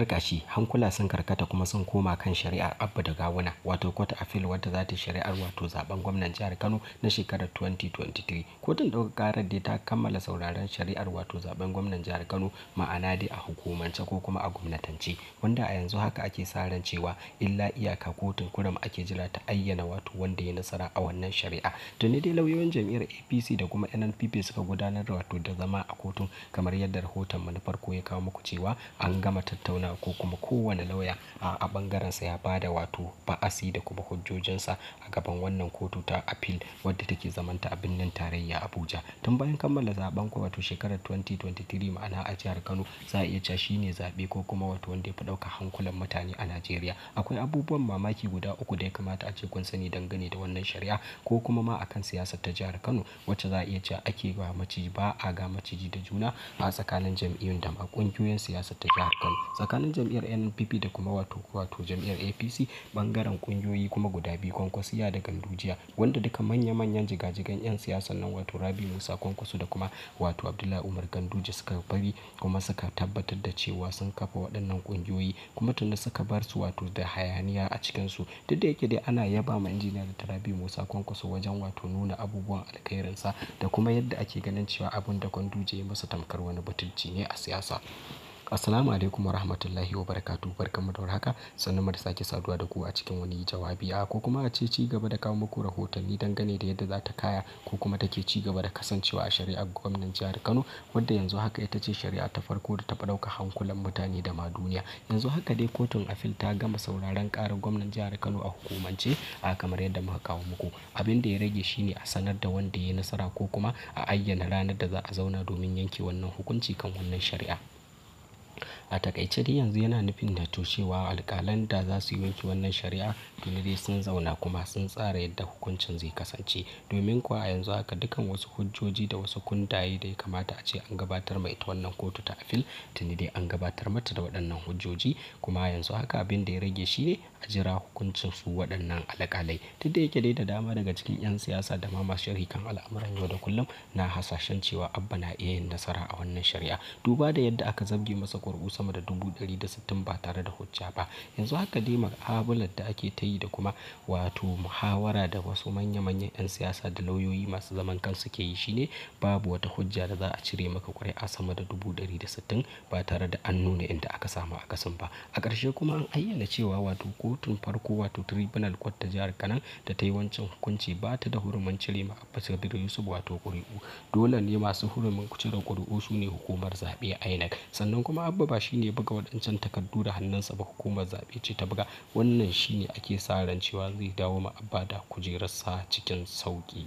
turƙashi hankula sun karkata kuma sun koma kan shari'ar Abba da Gawuna wato Court Appeal wadda za ta shari'ar wato zaben gwamnan jihar Kano na shekarar 2023. Kotun ɗaukar ƙarar dai ta kammala sauraron shari'ar wato zaben gwamnan jihar Kano ma'ana dai a hukumance ko kuma a gwamnatance wanda a yanzu haka ake sa ran cewa illa iyaka kotun kurum ake jira ta ayyana wato wanda ya nasara a wannan shari'a. Tuni dai lauyoyin jam'iyyar APC da kuma NNPP suka gudanar da wato da zama a kotun kamar yadda rahoton mu na farko ya kawo muku cewa an gama tattaunawa ko kuma kowane lauya a ɓangarensa ya bada wato ba'asi da kuma hujjojinsa a gaban wannan kotu ta appeal wadda take zamanta a birnin tarayya Abuja. Tun bayan kammala zaben ko wato shekarar 2023 ma'ana a jihar Kano za a iya cewa shine zaɓe ko kuma wato wanda ya fi ɗaukar hankulan mutane a Najeriya. Akwai abubuwan mamaki guda uku da ya kamata a ce kun sani dangane da wannan shari'a ko kuma ma akan siyasar ta jihar Kano wacce za a iya cewa ake ga maciji ba a ga maciji da juna a tsakanin jam'iyyun da ma ƙungiyoyin siyasar ta jihar Kano. Tsakanin jam'iyyar NNPP da kuma wato jam'iyyar APC bangaren ƙungiyoyi kuma guda biyu Kwankwasiya da Gandujiya wanda duka manya-manyan jigajigan 'yan siyasar nan wato Rabi Musa Kwankwaso da kuma wato Abdullahi Umar Ganduje suka bari kuma suka tabbatar da cewa sun kafa waɗannan ƙungiyoyi kuma tunda suka bar su wato da hayaniya a cikinsu duk da yake dai ana yaba ma injiniya da Rabi Musa Kwankwaso wajen wato nuna abubuwan alkhairinsa da kuma yadda ake ganin cewa abin da Ganduje ya masa tamkar wani butulci ne a siyasa. Assalamu alaikum wa rahmatullahi wa barakatuh. Barkanmu da warhaka. Sannan mu da sake saduwa da ku a cikin wani jawabi ko kuma a ce ci gaba da kawo muku rahotanni dangane da yadda za ta kaya ko kuma take ci gaba da kasancewa a shari'ar gwamnan jihar Kano wadda yanzu haka ita ce shari'a ta farko da ta fi ɗaukar hankulan mutane da ma duniya. Yanzu haka dai kotun appeal ta gama sauraron ƙarar gwamnan jihar Kano a hukumance kamar yadda muka kawo muku. Abin da ya rage shine a sanar da wanda ya nasara ko kuma a ayyana ranar da za a zauna domin yanke wannan hukunci kan wannan shari'a. A takaice dai yanzu yana nufin da to cewa alƙalan da za su yanke wannan shari'a tuni dai sun zauna kuma sun tsara yadda hukuncin zai kasance domin kuwa a yanzu haka dukkan wasu hujjoji da wasu kundaye da ya kamata a ce an gabatar ma ita wannan kotu ta appeal tuni dai an gabatar mata da waɗannan hujjoji kuma yanzu haka abin da ya rage shi ne a jira hukuncin su waɗannan alƙalai. Duk da yake dai da dama daga cikin 'yan siyasa da ma masu sharhi kan al'amuran yau da kullum na hasashen cewa Abba na iya yin nasara a wannan shari'a duba da yadda aka zabge masa ƙuri'u sama da 160 ba tare da hujja ba. Yanzu haka dai mu'amalar da ake ta yi da kuma wato muhawara da wasu manya-manyan 'yan siyasa da lauyoyi masu zaman kansu ke yi shine babu wata hujja da za a cire maka ƙuri'a sama da 160 ba tare da an nuna inda aka samu akasin ba. A ƙarshe kuma an ayyana cewa wato kotun farko wato tribunal court ta jihar Kano da ta yi wancan hukunci ba ta da hurumin cire ma Abba Kabir Yusuf wato ƙuri'u. Dole ne masu hurumin cire ƙuri'u su ne hukumar zaɓe INEC sannan kuma Abba ba shi ne buga waɗancan takardu da hannunsa ba hukumar zaɓe ce ta buga. Wannan shi ne ake sa ran cewa zai dawo ma Abba da kujerarsa cikin sauƙi.